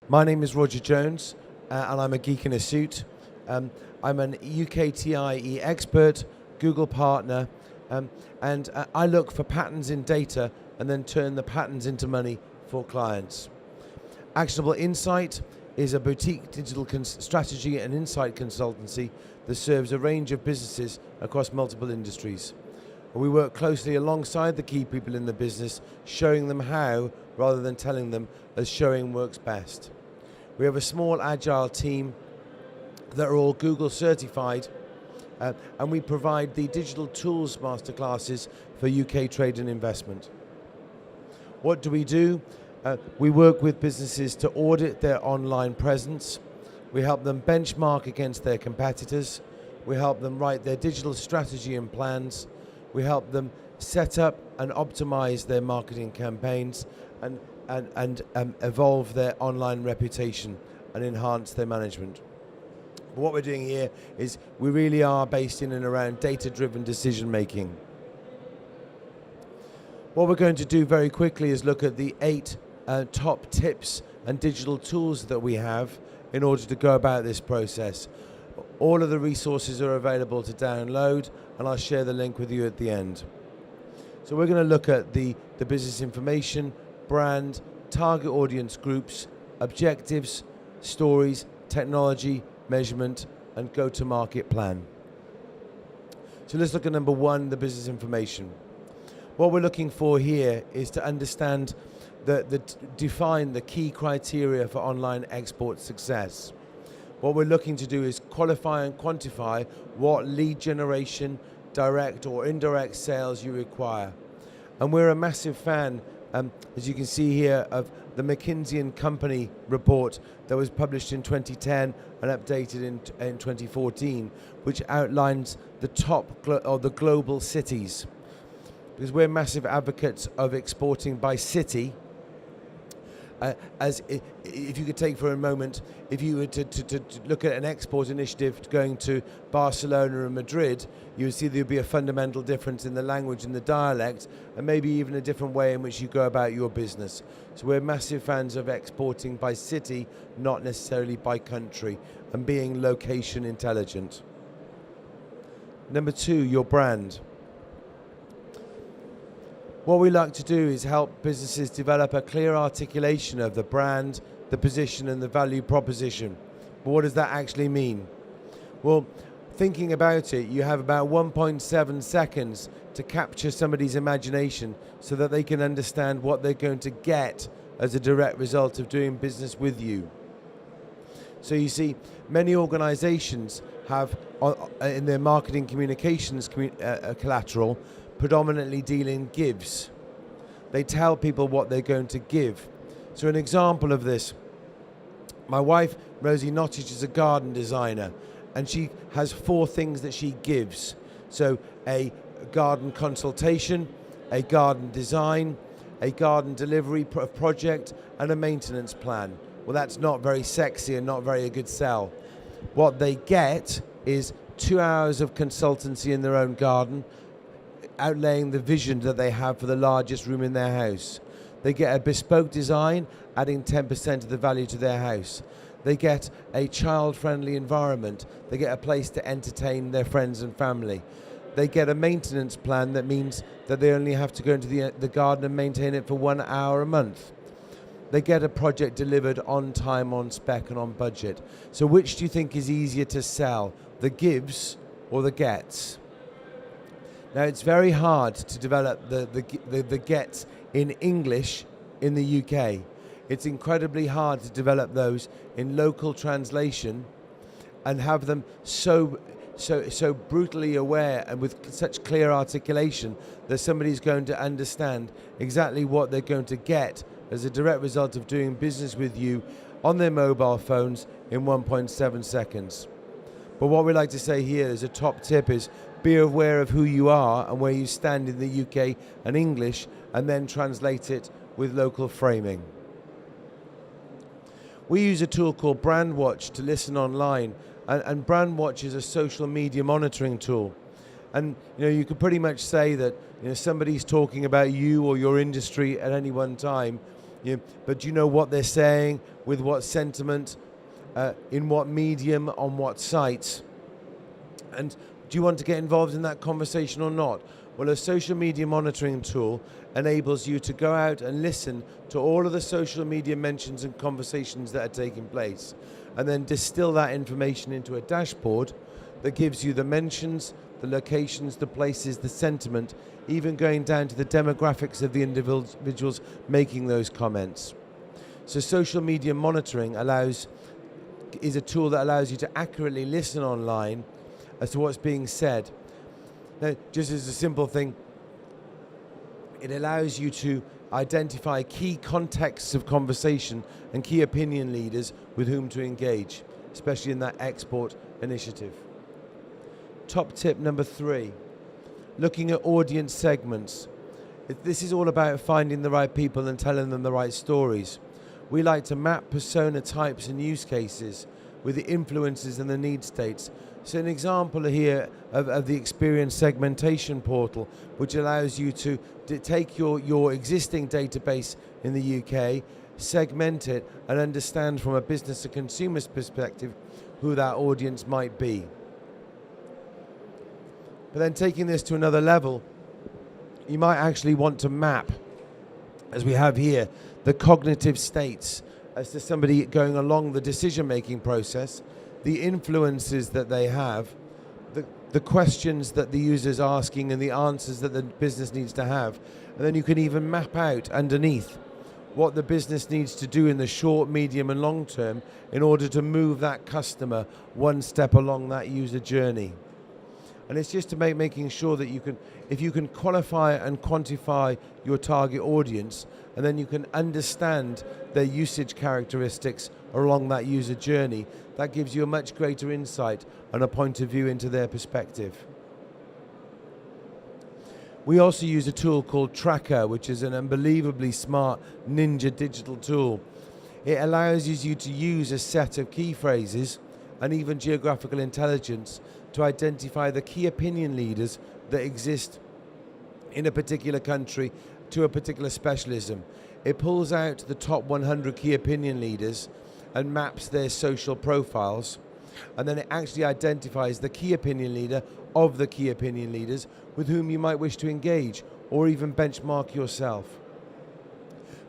My name is Roger Jones, and I'm a geek in a suit. I'm an UKTI expert, Google partner, and I look for patterns in data and then turn the patterns into money for clients. Actionable Insight is a boutique digital strategy and insight consultancy that serves a range of businesses across multiple industries. We work closely alongside the key people in the business, showing them how rather than telling them, as showing works best. We have a small agile team that are all Google certified, and we provide the digital tools masterclasses for UK trade and investment. What do? We work with businesses to audit their online presence. We help them benchmark against their competitors. We help them write their digital strategy and plans. We help them set up and optimize their marketing campaigns and evolve their online reputation and enhance their management. But what we're doing here is we really are based in and around data-driven decision making. What we're going to do very quickly is look at the 8 top tips and digital tools that we have in order to go about this process. All of the resources are available to download, and I'll share the link with you at the end. So we're going to look at the business information, brand, target audience groups, objectives, stories, technology, measurement, and go-to-market plan. So let's look at number 1, the business information. What we're looking for here is to understand define the key criteria for online export success. What we're looking to do is qualify and quantify what lead generation, direct or indirect sales you require. And we're a massive fan, as you can see here, of the McKinsey & Company report that was published in 2010 and updated in 2014, which outlines the top or the global cities. Because we're massive advocates of exporting by city. If you could take for a moment, if you were to look at an export initiative going to Barcelona and Madrid, you would see there would be a fundamental difference in the language and the dialect, and maybe even a different way in which you go about your business. So we're massive fans of exporting by city, not necessarily by country, and being location intelligent. Number 2, your brand. What we like to do is help businesses develop a clear articulation of the brand, the position, and the value proposition. But what does that actually mean? Well, thinking about it, you have about 1.7 seconds to capture somebody's imagination so that they can understand what they're going to get as a direct result of doing business with you. So you see, many organizations have in their marketing communications collateral predominantly deal in gives. They tell people what they're going to give. So an example of this, my wife, Rosie Nottage, is a garden designer, and she has 4 things that she gives. So a garden consultation, a garden design, a garden delivery project, and a maintenance plan. Well, that's not very sexy and not very a good sell. What they get is 2 hours of consultancy in their own garden, outlaying the vision that they have for the largest room in their house. They get a bespoke design, adding 10% of the value to their house. They get a child-friendly environment. They get a place to entertain their friends and family. They get a maintenance plan that means that they only have to go into the garden and maintain it for 1 hour a month. They get a project delivered on time, on spec, and on budget. So which do you think is easier to sell, the gives or the gets? Now, it's very hard to develop the gets in English in the UK. It's incredibly hard to develop those in local translation and have them so brutally aware and with such clear articulation that somebody's going to understand exactly what they're going to get as a direct result of doing business with you on their mobile phones in 1.7 seconds. But what we like to say here as a top tip is be aware of who you are and where you stand in the UK and English, and then translate it with local framing. We use a tool called Brandwatch to listen online, and Brandwatch is a social media monitoring tool. And you could pretty much say that somebody's talking about you or your industry at any one time. But do you know what they're saying, with what sentiment, in what medium, on what sites? And do you want to get involved in that conversation or not? Well, a social media monitoring tool enables you to go out and listen to all of the social media mentions and conversations that are taking place, and then distill that information into a dashboard that gives you the mentions, the locations, the places, the sentiment, even going down to the demographics of the individuals making those comments. So social media monitoring is a tool that allows you to accurately listen online as to what's being said. Now, just as a simple thing, it allows you to identify key contexts of conversation and key opinion leaders with whom to engage, especially in that export initiative. Top tip number 3, looking at audience segments. This is all about finding the right people and telling them the right stories. We like to map persona types and use cases with the influences and the need states. So an example here of the experience segmentation portal, which allows you to take your existing database in the UK, segment it, and understand from a business to consumer's perspective who that audience might be. But then taking this to another level, you might actually want to map, as we have here, the cognitive states as to somebody going along the decision-making process, the influences that they have, the questions that the user's asking and the answers that the business needs to have. And then you can even map out underneath what the business needs to do in the short, medium and long term in order to move that customer one step along that user journey. And it's just to making sure that if you can qualify and quantify your target audience, and then you can understand their usage characteristics along that user journey, that gives you a much greater insight and a point of view into their perspective. We also use a tool called Tracker, which is an unbelievably smart ninja digital tool. It allows you to use a set of key phrases and even geographical intelligence to identify the key opinion leaders that exist in a particular country to a particular specialism. It pulls out the top 100 key opinion leaders and maps their social profiles, and then it actually identifies the key opinion leader of the key opinion leaders with whom you might wish to engage or even benchmark yourself.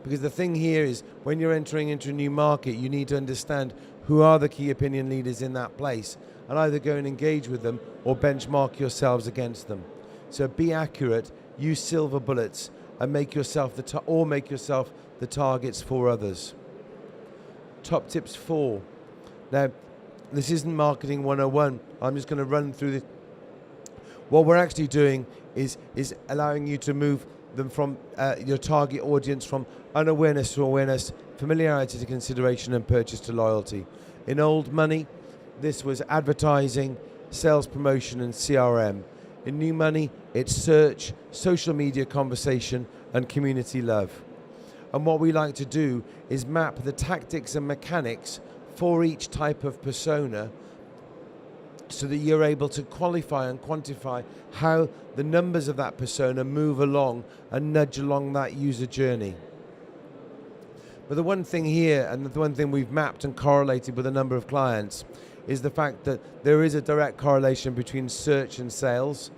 Because the thing here is, when you're entering into a new market, you need to understand who are the key opinion leaders in that place and either go and engage with them or benchmark yourselves against them. So be accurate, use silver bullets, and make yourself the targets for others. Top tips 4. Now, this isn't marketing 101. I'm just going to run through this. What we're actually doing is allowing you to move them from your target audience from unawareness to awareness, familiarity to consideration, and purchase to loyalty. In old money, this was advertising, sales promotion, and CRM. In new money, it's search, social media conversation, and community love. And what we like to do is map the tactics and mechanics for each type of persona so that you're able to qualify and quantify how the numbers of that persona move along and nudge along that user journey. But the one thing here, and the one thing we've mapped and correlated with a number of clients, is the fact that there is a direct correlation between search and sales,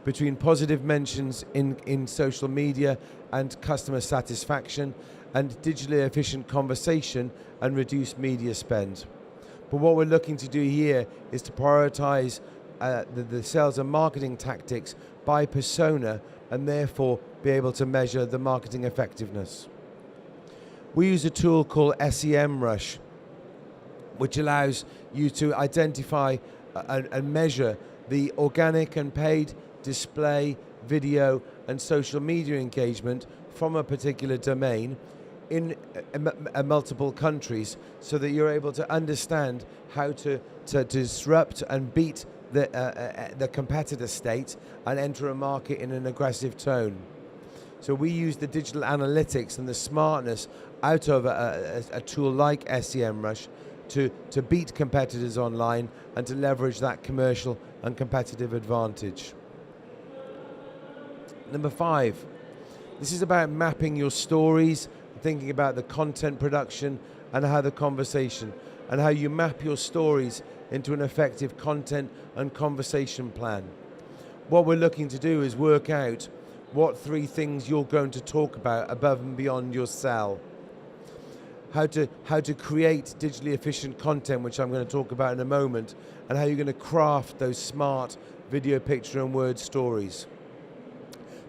between positive mentions in social media and customer satisfaction, and digitally efficient conversation and reduced media spend. But what we're looking to do here is to prioritize the sales and marketing tactics by persona and therefore be able to measure the marketing effectiveness. We use a tool called SEMrush, which allows you to identify and measure the organic and paid display, video and social media engagement from a particular domain in multiple countries, so that you're able to understand how to disrupt and beat the competitor state and enter a market in an aggressive tone. So we use the digital analytics and the smartness out of a tool like SEMrush to beat competitors online and to leverage that commercial and competitive advantage. Number 5, this is about mapping your stories, thinking about the content production and how the conversation, and how you map your stories into an effective content and conversation plan. What we're looking to do is work out what 3 things you're going to talk about above and beyond your sell. How to create digitally efficient content, which I'm going to talk about in a moment, and how you're going to craft those smart video, picture and word stories.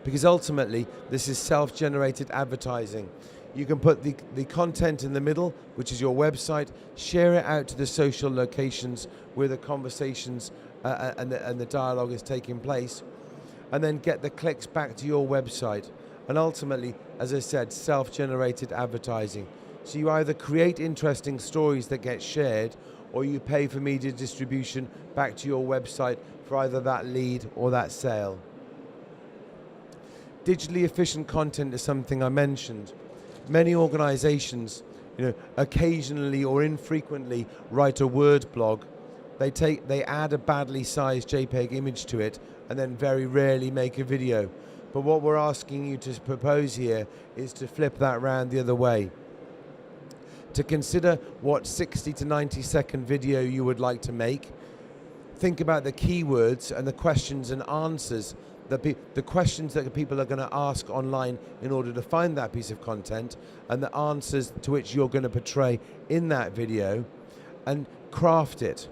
Because ultimately, this is self-generated advertising. You can put the content in the middle, which is your website, share it out to the social locations where the conversations and the dialogue is taking place, and then get the clicks back to your website. And ultimately, as I said, self-generated advertising. So you either create interesting stories that get shared, or you pay for media distribution back to your website for either that lead or that sale. Digitally efficient content is something I mentioned. Many organizations, occasionally or infrequently write a Word blog. They add a badly sized JPEG image to it and then very rarely make a video. But what we're asking you to propose here is to flip that around the other way. To consider what 60 to 90-second video you would like to make. Think about the keywords and the questions and answers, the questions that people are going to ask online in order to find that piece of content, and the answers to which you're going to portray in that video, and craft it.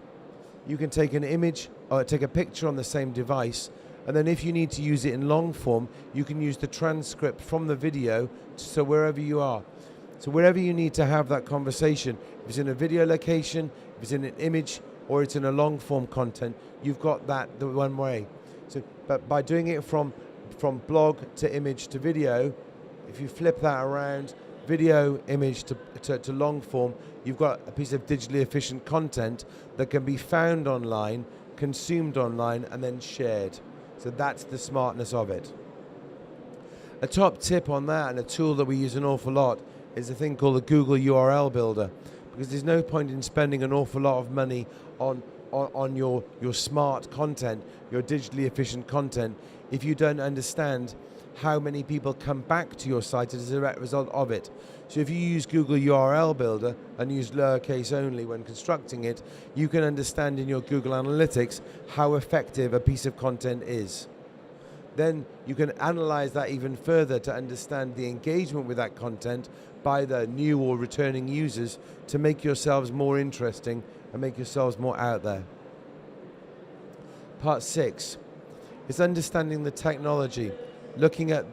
You can take an image or take a picture on the same device, and then if you need to use it in long form, you can use the transcript from the video, so wherever you are. So wherever you need to have that conversation, if it's in a video location, if it's in an image, or it's in a long form content, you've got that the one way. So, but by doing it from blog to image to video, if you flip that around, video, image to long form, you've got a piece of digitally efficient content that can be found online, consumed online, and then shared. So that's the smartness of it. A top tip on that, and a tool that we use an awful lot, is a thing called the Google URL Builder, because there's no point in spending an awful lot of money on your smart content, your digitally efficient content, if you don't understand how many people come back to your site as a direct result of it. So if you use Google URL Builder and use lowercase only when constructing it, you can understand in your Google Analytics how effective a piece of content is. Then you can analyze that even further to understand the engagement with that content by the new or returning users to make yourselves more interesting and make yourselves more out there. Part 6 is understanding the technology, looking at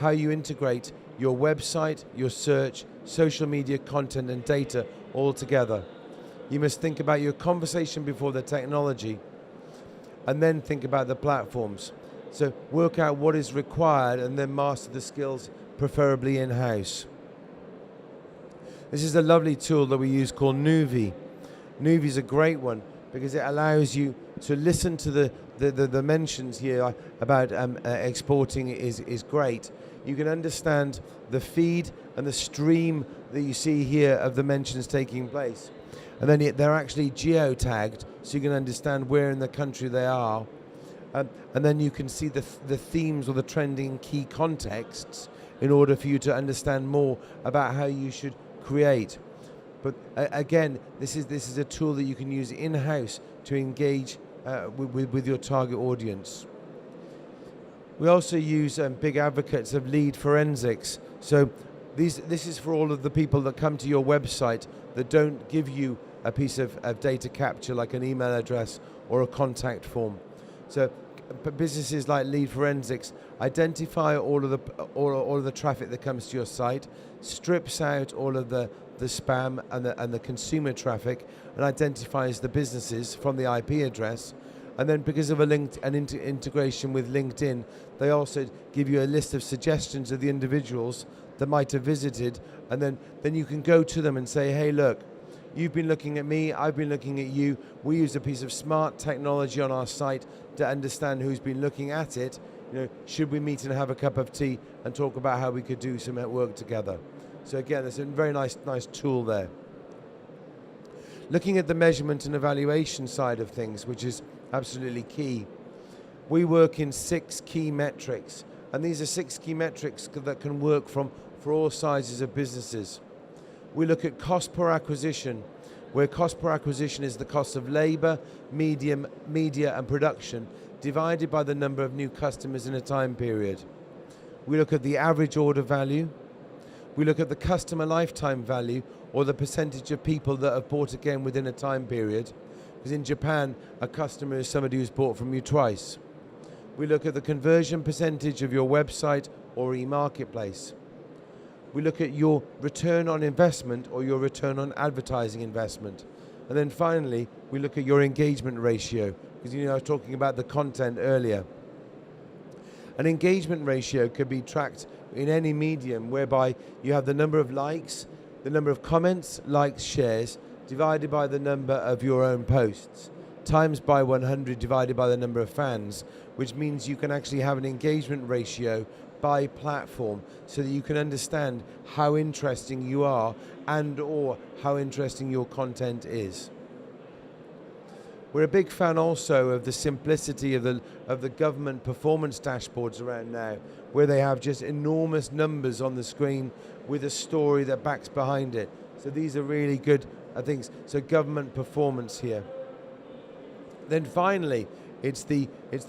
how you integrate your website, your search, social media content and data all together. You must think about your conversation before the technology, and then think about the platforms. So work out what is required and then master the skills, preferably in-house. This is a lovely tool that we use called Nuvi. Nuvi is a great one because it allows you to listen to the mentions here about exporting is great. You can understand the feed and the stream that you see here of the mentions taking place. And then they're actually geo-tagged, so you can understand where in the country they are. And then you can see the themes or the trending key contexts in order for you to understand more about how you should create. But again, this is a tool that you can use in-house to engage with your target audience. We also use big advocates of lead forensics. So this is for all of the people that come to your website that don't give you a piece of data capture like an email address or a contact form. So businesses like Lead Forensics identify all of the traffic that comes to your site, strips out all of the spam and the consumer traffic, and identifies the businesses from the IP address. And then because of an integration with LinkedIn, they also give you a list of suggestions of the individuals that might have visited, and then you can go to them and say, hey, look, you've been looking at me, I've been looking at you. We use a piece of smart technology on our site to understand who's been looking at it. Should we meet and have a cup of tea and talk about how we could do some work together? So again, it's a very nice tool there. Looking at the measurement and evaluation side of things, which is absolutely key. We work in 6 key metrics, And these are 6 key metrics that can work for all sizes of businesses. We look at cost per acquisition, where cost per acquisition is the cost of labor, media and production divided by the number of new customers in a time period. We look at the average order value. We look at the customer lifetime value, or the percentage of people that have bought again within a time period. Because in Japan, a customer is somebody who's bought from you twice. We look at the conversion percentage of your website or e-marketplace. We look at your return on investment or your return on advertising investment. And then finally, we look at your engagement ratio, because I was talking about the content earlier. An engagement ratio could be tracked in any medium, whereby you have the number of likes, the number of comments, likes, shares, divided by the number of your own posts, times by 100 divided by the number of fans, which means you can actually have an engagement ratio by platform, so that you can understand how interesting you are and or how interesting your content is. We're a big fan also of the simplicity of the government performance dashboards around now, where they have just enormous numbers on the screen with a story that backs behind it. So these are really good things. So government performance here. Then finally, it's the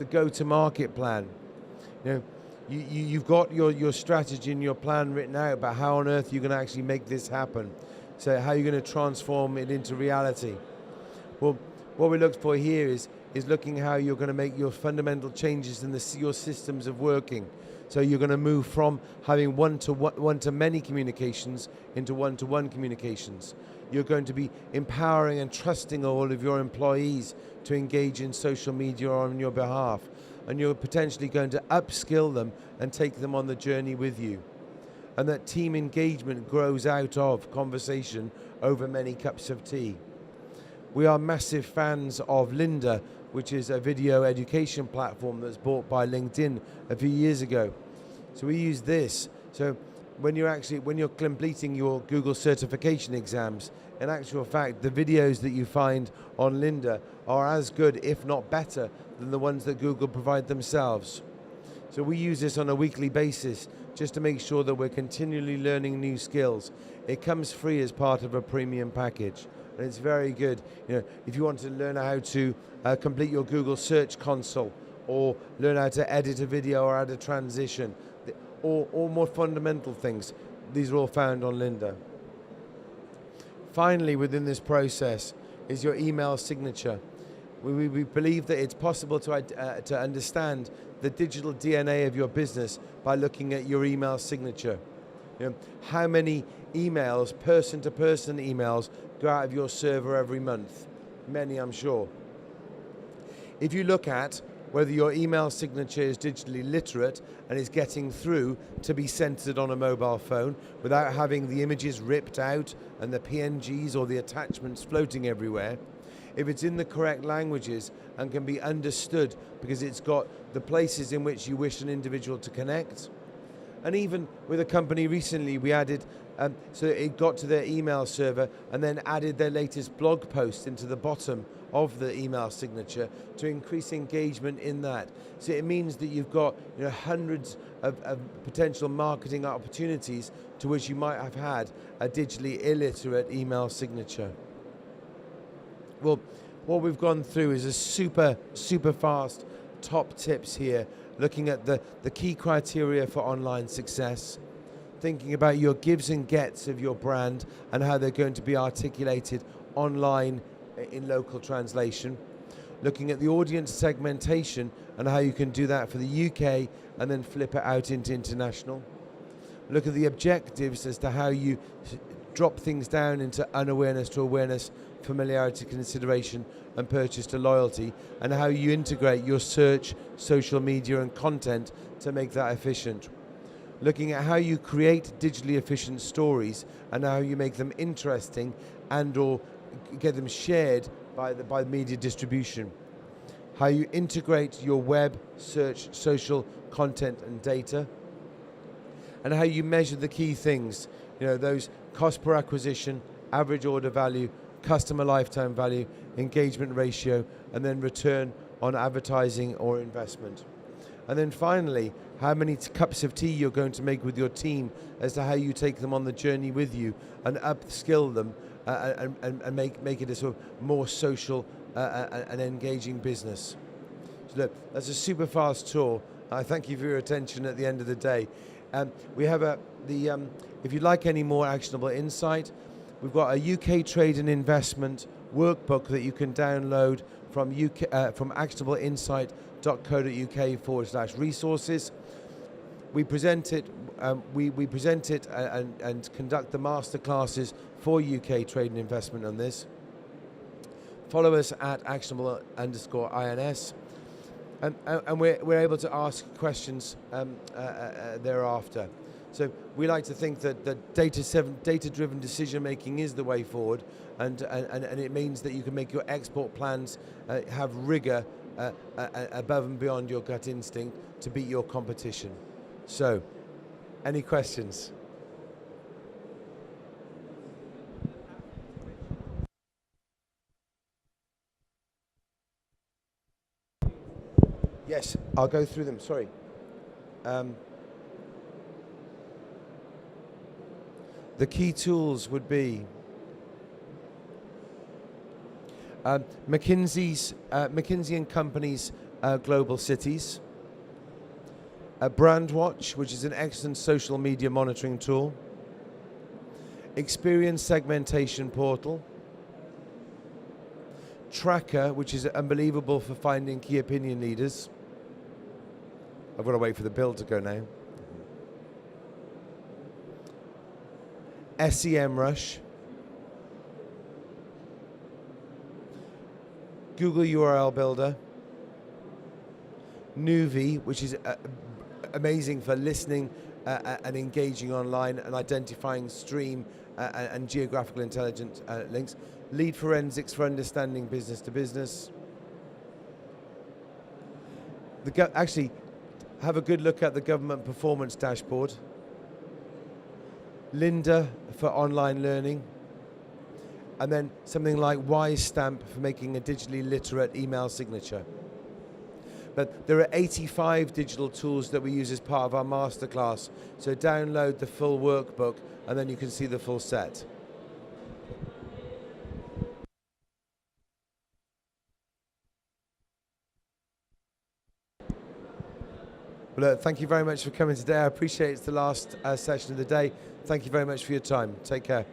go-to-market plan. You've got your strategy and your plan written out about how on earth you're going to actually make this happen. So how you're going to transform it into reality. Well, what we look for here is looking how you're going to make your fundamental changes in your systems of working. So you're going to move from having one-to-many communications into one-to-one communications. You're going to be empowering and trusting all of your employees to engage in social media on your behalf. And you're potentially going to upskill them and take them on the journey with you. And that team engagement grows out of conversation over many cups of tea. We are massive fans of Lynda, which is a video education platform that's bought by LinkedIn a few years ago. So we use this. So when you're completing your Google certification exams, in actual fact, the videos that you find on Lynda are as good, if not better, than the ones that Google provide themselves. So we use this on a weekly basis just to make sure that we're continually learning new skills. It comes free as part of a premium package. And it's very good. If you want to learn how to complete your Google Search Console, or learn how to edit a video or add a transition, or more fundamental things, these are all found on Lynda. Finally, within this process is your email signature. We believe that it's possible to understand the digital DNA of your business by looking at your email signature. How many emails, person-to-person emails, go out of your server every month? Many, I'm sure. If you look at whether your email signature is digitally literate and is getting through to be censored on a mobile phone without having the images ripped out and the PNGs or the attachments floating everywhere, if it's in the correct languages and can be understood because it's got the places in which you wish an individual to connect. And even with a company recently, we added, so it got to their email server and then added their latest blog post into the bottom of the email signature to increase engagement in that. So it means that you've got hundreds of potential marketing opportunities to which you might have had a digitally illiterate email signature. Well, what we've gone through is a super fast top tips here, looking at the key criteria for online success, thinking about your gives and gets of your brand and how they're going to be articulated online in local translation, looking at the audience segmentation and how you can do that for the UK and then flip it out into international. Look at the objectives as to how you drop things down into unawareness to awareness, familiarity, consideration, and purchase to loyalty, and how you integrate your search, social media, and content to make that efficient. Looking at how you create digitally efficient stories and how you make them interesting and or get them shared by media distribution. How you integrate your web, search, social, content, and data. And how you measure the key things, those cost per acquisition, average order value, customer lifetime value, engagement ratio, and then return on advertising or investment. And then finally, how many cups of tea you're going to make with your team as to how you take them on the journey with you and upskill them and make it a sort of more social and engaging business. So look, that's a super fast tour. I thank you for your attention at the end of the day. We have if you'd like any more actionable insight, we've got a UK trade and investment workbook that you can download from actionableinsight.co.uk/resources. We present it, and conduct the masterclasses for UK trade and investment on this. Follow us at actionable_INS. And we're able to ask questions thereafter. So we like to think that data-driven decision making is the way forward, and it means that you can make your export plans have rigor above and beyond your gut instinct to beat your competition. So, any questions? Yes, I'll go through them, sorry. The key tools would be McKinsey and Company's Global Cities, Brandwatch, which is an excellent social media monitoring tool, Experience Segmentation Portal, Tracker, which is unbelievable for finding key opinion leaders. I've got to wait for the bill to go now. SEMrush, Google URL Builder, Nuvi, which is amazing for listening and engaging online and identifying stream and geographical intelligence links, Lead Forensics for understanding business to business. Actually, have a good look at the government performance dashboard. Linda for online learning, and then something like Wise Stamp for making a digitally literate email signature. But there are 85 digital tools that we use as part of our masterclass, so download the full workbook and then you can see the full set. Well, thank you very much for coming today. I appreciate it's the last session of the day. Thank you very much for your time. Take care.